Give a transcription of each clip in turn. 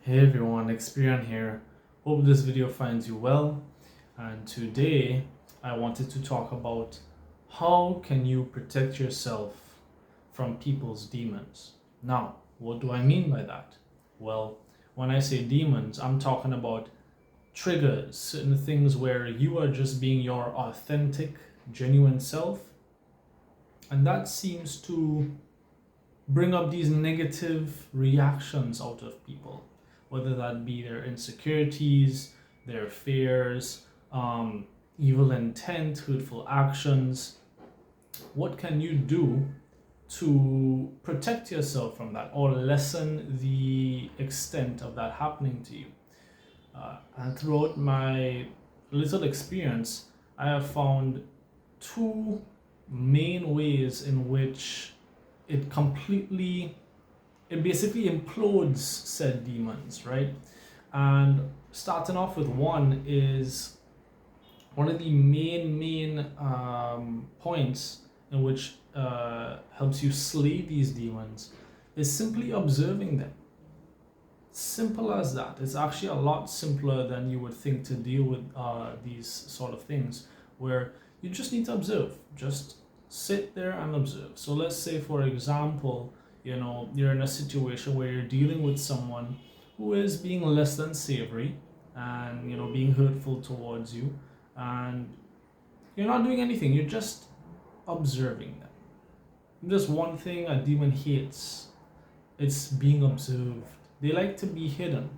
Hey everyone, Experian here. Hope this video finds you well. And today I wanted to talk about how can you protect yourself from people's demons. Now, what do I mean by that? Well, when I say demons, I'm talking about triggers, certain things where you are just being your authentic, genuine self, and that seems to bring up these negative reactions out of people, whether that be their insecurities, their fears, evil intent, hurtful actions. What can you do to protect yourself from that or lessen the extent of that happening to you? And throughout my little experience, I have found two main ways in which it completely it basically implodes said demons, right? And starting off with one is one of the main points in which helps you slay these demons is simply observing them. Simple as that. It's actually a lot simpler than you would think to deal with these sort of things, where you just need to observe. Just sit there and observe. So let's say, for example, you're in a situation where you're dealing with someone who is being less than savory and being hurtful towards you, and you're not doing anything. You're just observing them. There's one thing a demon hates. It's being observed. They like to be hidden,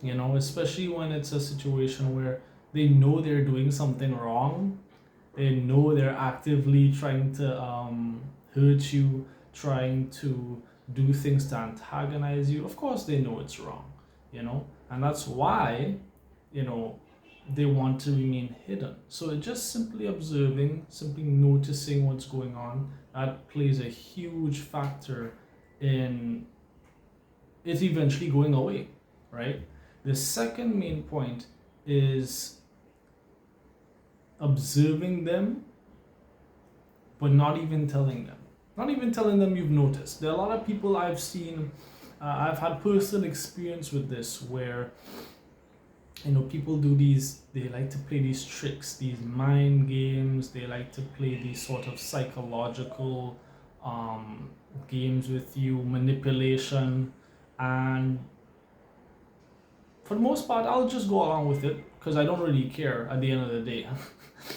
especially when it's a situation where they know they're doing something wrong. They know they're actively trying to hurt you, trying to do things to antagonize you. Of course, they know it's wrong, and that's why, you know, they want to remain hidden. So just simply observing, simply noticing what's going on, that plays a huge factor in it eventually going away, right? The second main point is observing them, but not even telling them. Not even telling them you've noticed. There are a lot of people I've seen, I've had personal experience with this, where people do these, they like to play these tricks, these mind games, they like to play these sort of psychological games with you, manipulation, and for the most part I'll just go along with it because I don't really care at the end of the day.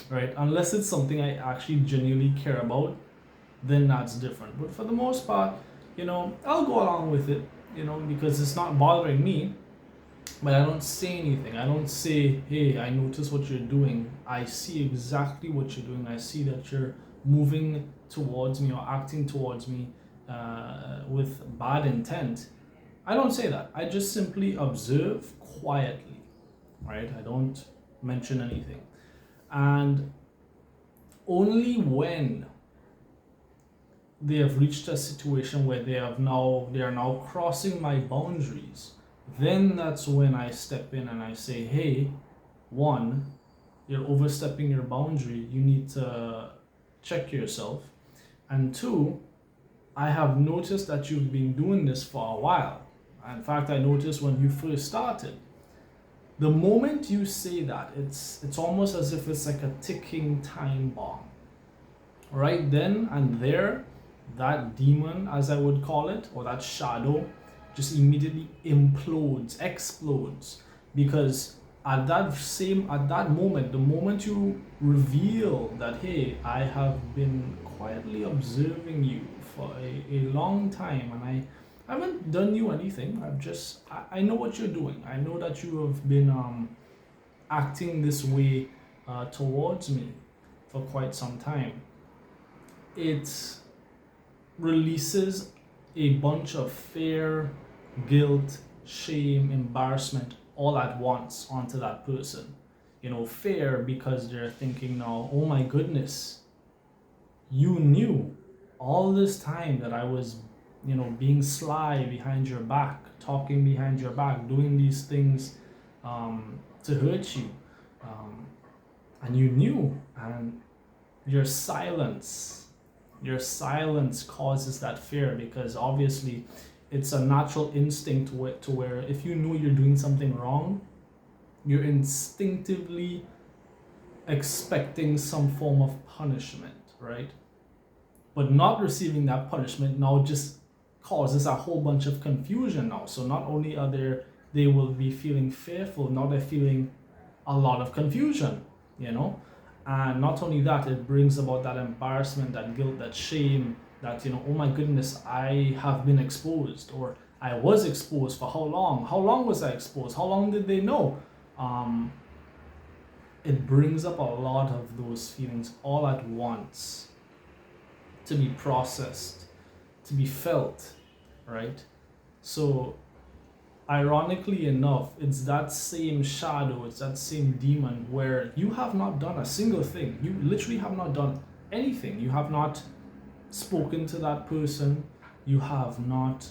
Right? Unless it's something I actually genuinely care about, then that's different. But for the most part, I'll go along with it, because it's not bothering me. But I don't say anything. I don't say, hey, I notice what you're doing. I see exactly what you're doing. I see that you're moving towards me or acting towards me with bad intent. I don't say that. I just simply observe quietly, right? I don't mention anything. And only when they have reached a situation where they are now crossing my boundaries, then that's when I step in and I say, hey, one, you're overstepping your boundary, you need to check yourself. And two, I have noticed that you've been doing this for a while. In fact, I noticed when you first started. The moment you say that, it's almost as if it's like a ticking time bomb. Right then and there, that demon, as I would call it, or that shadow, just immediately explodes, because at that moment, the moment you reveal that, hey, I have been quietly observing you for a long time, and I haven't done you anything. I know what you're doing. I know that you have been acting this way towards me for quite some time. It releases a bunch of fear, guilt, shame, embarrassment all at once onto that person. Fear because they're thinking now, oh my goodness, you knew all this time that I was, being sly behind your back, talking behind your back, doing these things to hurt you. And you knew, and your silence your silence causes that fear, because obviously it's a natural instinct to where if you know you're doing something wrong, you're instinctively expecting some form of punishment, right? But not receiving that punishment now just causes a whole bunch of confusion now. So not only are they will be feeling fearful, now they're feeling a lot of confusion, you know? And not only that, it brings about that embarrassment, that guilt, that shame, that, oh my goodness, I have been exposed, or I was exposed for how long? How long was I exposed? How long did they know? It brings up a lot of those feelings all at once to be processed, to be felt, right? So, ironically enough, it's that same shadow, it's that same demon where you have not done a single thing. You literally have not done anything. You have not spoken to that person. You have not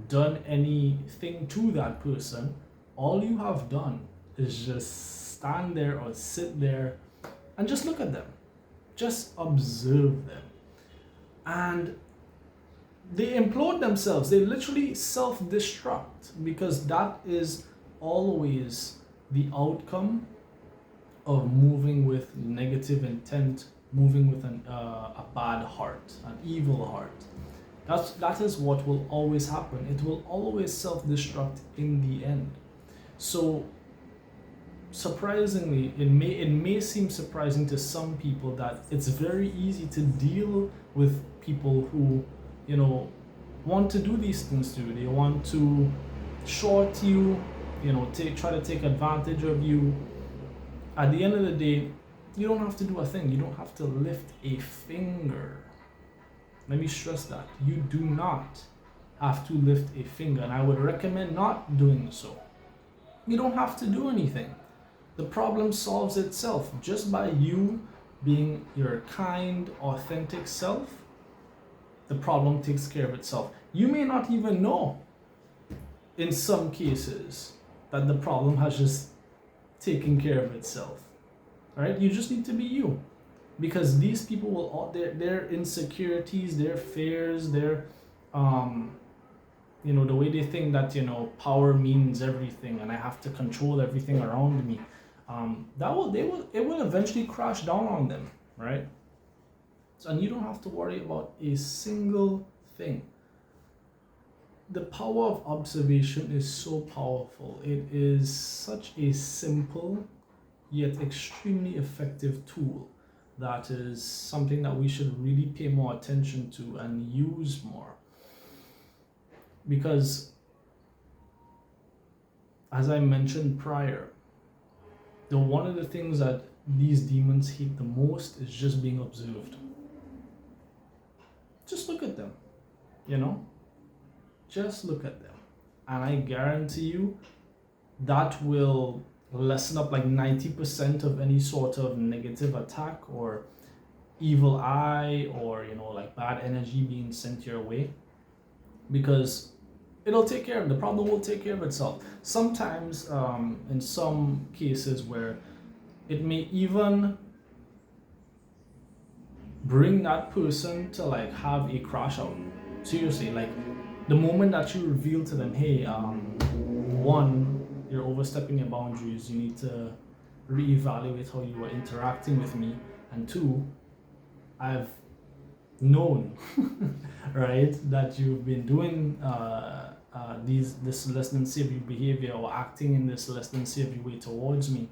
done anything to that person. All you have done is just stand there or sit there and just look at them. Just observe them. And they implode themselves. They literally self-destruct, because that is always the outcome of moving with negative intent, moving with a bad heart, an evil heart. That is what will always happen. It will always self-destruct in the end. So surprisingly, it may seem surprising to some people that it's very easy to deal with people who, want to do these things to you. They want to short you, try to take advantage of you. At the end of the day, you don't have to do a thing. You don't have to lift a finger. Let me stress that. You do not have to lift a finger, and I would recommend not doing so. You don't have to do anything. The problem solves itself just by you being your kind, authentic self. The problem takes care of itself. You may not even know, in some cases, that the problem has just taken care of itself. Right? You just need to be you, because these people will all their insecurities, their fears, their the way they think that power means everything and I have to control everything around me. It will eventually crash down on them, right? So, and you don't have to worry about a single thing. The power of observation is so powerful. It is such a simple yet extremely effective tool that is something that we should really pay more attention to and use more. Because, as I mentioned prior, one of the things that these demons hate the most is just being observed. Just look at them, just look at them. And I guarantee you that will lessen up like 90% of any sort of negative attack or evil eye or, like bad energy being sent your way. Because it'll take care of the problem, will take care of itself. Sometimes, in some cases where it may even bring that person to like have a crash out. Seriously, like the moment that you reveal to them, hey, one, you're overstepping your boundaries, you need to reevaluate how you are interacting with me, and two, I've known right, that you've been doing this less than savory behavior or acting in this less than savory way towards me.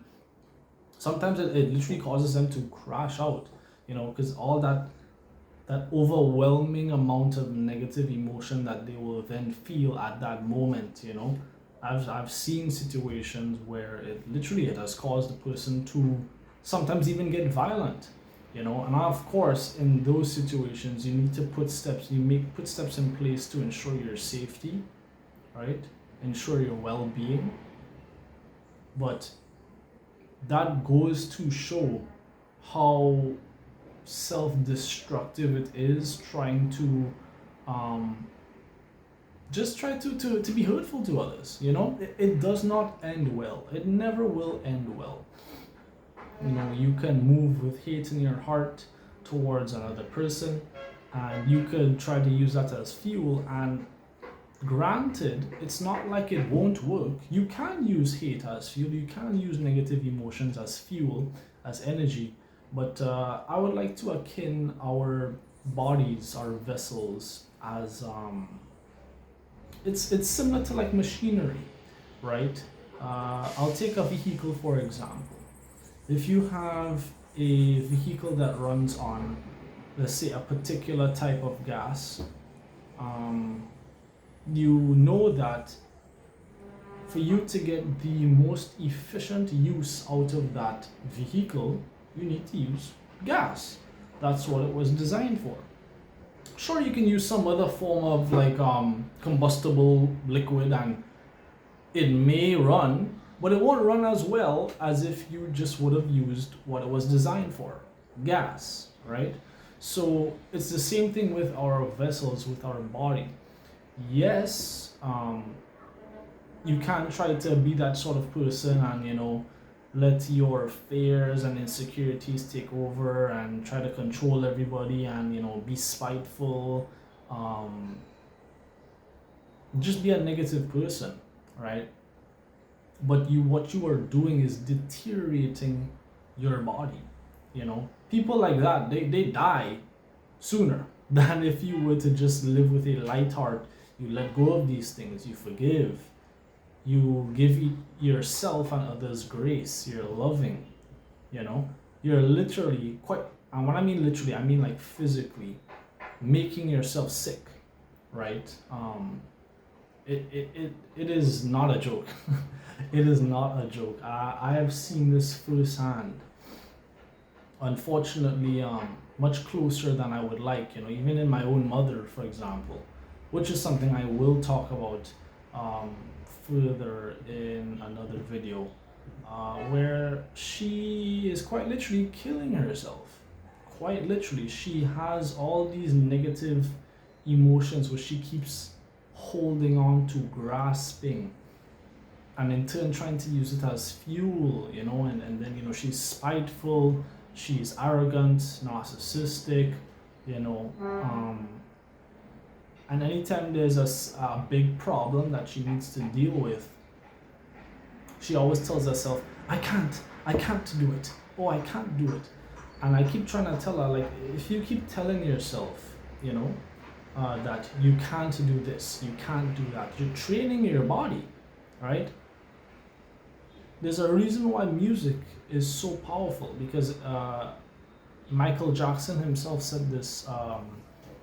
Sometimes it literally causes them to crash out, because all that overwhelming amount of negative emotion that they will then feel at that moment. I've seen situations where it has caused the person to sometimes even get violent. And of course, in those situations, you need to put steps in place to ensure your safety, right? Ensure your well-being. But that goes to show how self-destructive it is trying to just try to be hurtful to others. It does not end well. It never will end well. You can move with hate in your heart towards another person, and you could try to use that as fuel, and Granted, it's not like it won't work. You can use hate as fuel, you can use negative emotions as fuel, as energy, but I would like to akin our bodies, our vessels, as it's similar to like machinery, right? I'll take a vehicle for example. If you have a vehicle that runs on, let's say, a particular type of gas, um, you know that for you to get the most efficient use out of that vehicle, you need to use gas. That's what it was designed for. Sure, you can use some other form of like combustible liquid and it may run, but it won't run as well as if you just would have used what it was designed for, gas, right? So it's the same thing with our vessels, with our body. Yes, you can try to be that sort of person and, let your fears and insecurities take over and try to control everybody and, be spiteful, just be a negative person, right? But what you are doing is deteriorating your body. People like that, they die sooner than if you were to just live with a light heart. You let go of these things, you forgive, you give yourself and others grace, you're loving, you're literally quite, and when I mean literally, I mean like physically making yourself sick, right? It is not a joke. It is not a joke. I have seen this firsthand, unfortunately, much closer than I would like, even in my own mother, for example, which is something I will talk about further in another video, where she is quite literally killing herself. Quite literally, she has all these negative emotions which she keeps holding on to, grasping, and in turn trying to use it as fuel, and then, she's spiteful, she's arrogant, narcissistic, and anytime there's a big problem that she needs to deal with, she always tells herself, I can't do it. Oh, I can't do it. And I keep trying to tell her, like, if you keep telling yourself, that you can't do this, you can't do that, you're training your body, right? There's a reason why music is so powerful, because Michael Jackson himself said this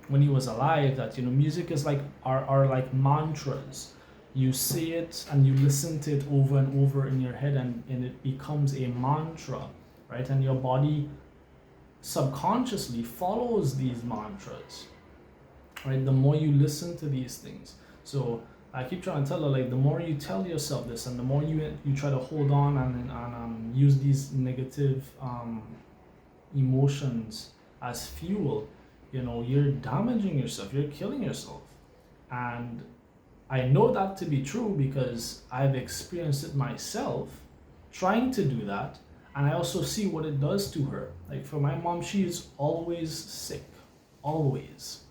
when he was alive, that music is like are like mantras. You say it and you listen to it over and over in your head, and it becomes a mantra, right? And your body subconsciously follows these mantras, right? The more you listen to these things. So I keep trying to tell her, like, the more you tell yourself this and the more you try to hold on and use these negative emotions as fuel, you're damaging yourself, you're killing yourself. And I know that to be true because I've experienced it myself, trying to do that, and I also see what it does to her. Like, for my mom, she is always sick, always.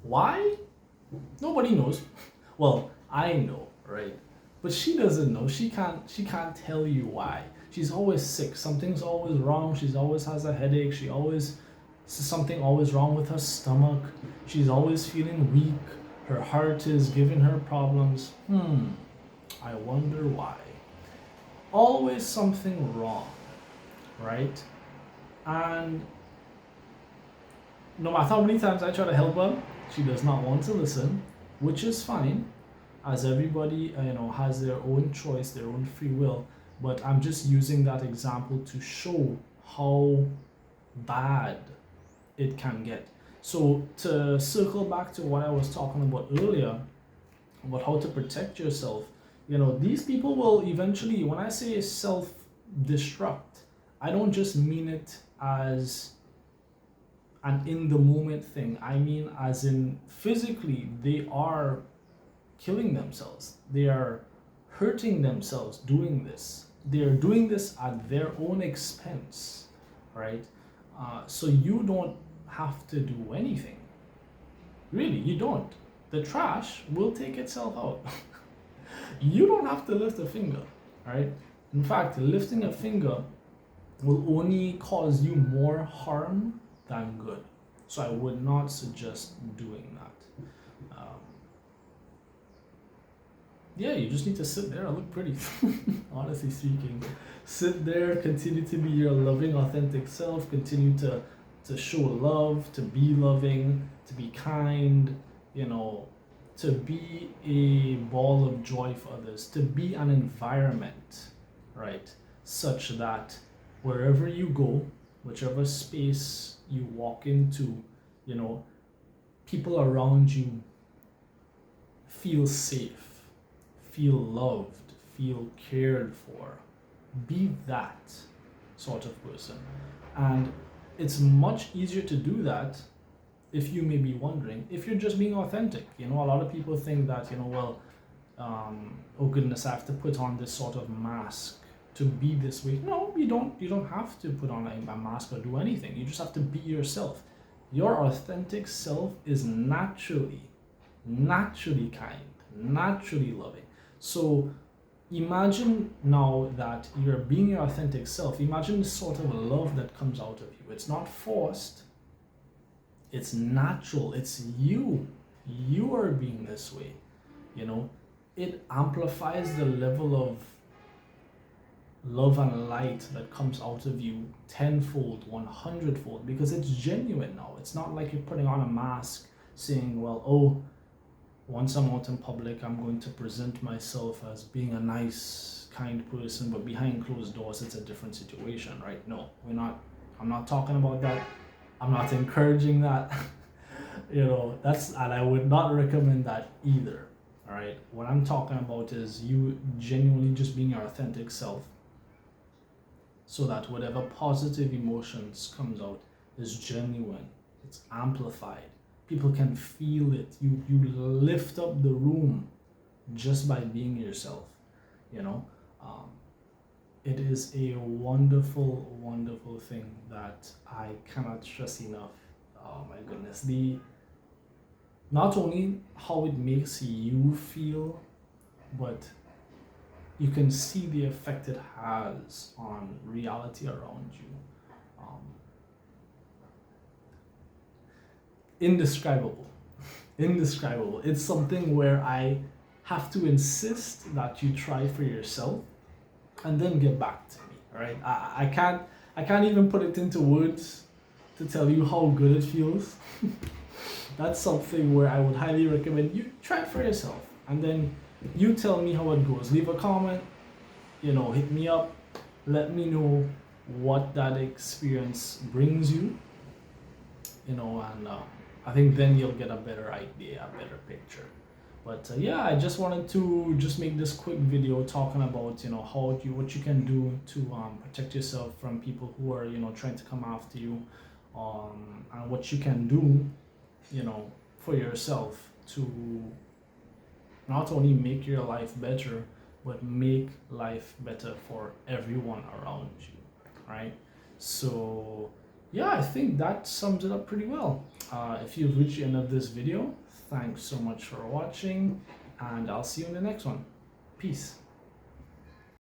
Why? Nobody knows. Well, I know, right? But she doesn't know. She can't tell you why. She's always sick. Something's always wrong. She always has a headache. Something always wrong with her stomach. She's always feeling weak. Her heart is giving her problems. I wonder why. Always something wrong, right? And no matter how many times I try to help her, she does not want to listen, which is fine, as everybody has their own choice, their own free will. But I'm just using that example to show how bad it can get. So to circle back to what I was talking about earlier, about how to protect yourself, these people will eventually, when I say self-destruct, I don't just mean it as an in the moment thing. I mean as in physically, they are killing themselves. They are hurting themselves doing this. They are doing this at their own expense, right? So you don't have to do anything. Really, you don't. The trash will take itself out. You don't have to lift a finger, right? In fact, lifting a finger will only cause you more harm than good. So I would not suggest doing that. Yeah, you just need to sit there and look pretty. Honestly speaking, sit there, continue to be your loving, authentic self, continue to show love, to be loving, to be kind, you know, to be a ball of joy for others, to be an environment, right, such that wherever you go, whichever space you walk into, you know, people around you feel safe, feel loved, feel cared for. Be that sort of person. And it's much easier to do that if you may be wondering, if you're just being authentic. You know, a lot of people think that, you know, well, oh goodness, I have to put on this sort of mask to be this way. No, you don't have to put on a mask or do anything. You just have to be yourself. Your authentic self is naturally kind, naturally loving. So imagine now that you're being your authentic self. Imagine the sort of love that comes out of you. It's not forced, it's natural, it's you. You are being this way, you know. It amplifies the level of love and light that comes out of you tenfold, 100-fold, because it's genuine now. It's not like you're putting on a mask saying, well, oh, once I'm out in public, I'm going to present myself as being a nice, kind person, but behind closed doors, it's a different situation, right? No, I'm not talking about that. I'm not encouraging that. You know, and I would not recommend that either. All right. What I'm talking about is you genuinely just being your authentic self, so that whatever positive emotions comes out is genuine. It's amplified. People can feel it. You lift up the room just by being yourself. You know, it is a wonderful, wonderful thing that I cannot stress enough. Oh my goodness, not only how it makes you feel, but you can see the effect it has on reality around you. Indescribable. Indescribable. It's something where I have to insist that you try for yourself and then get back to me. All right. I can't even put it into words to tell you how good it feels. That's something where I would highly recommend you try it for yourself, and then you tell me how it goes. Leave a comment, you know, hit me up, let me know what that experience brings you, you know, and I think then you'll get a better idea, a better picture. But yeah, I just wanted to just make this quick video talking about, you know, what you can do to protect yourself from people who are, you know, trying to come after you, and what you can do, you know, for yourself to not only make your life better, but make life better for everyone around you, right? So yeah, I think that sums it up pretty well. If you've reached the end of this video, thanks so much for watching, and I'll see you in the next one. Peace.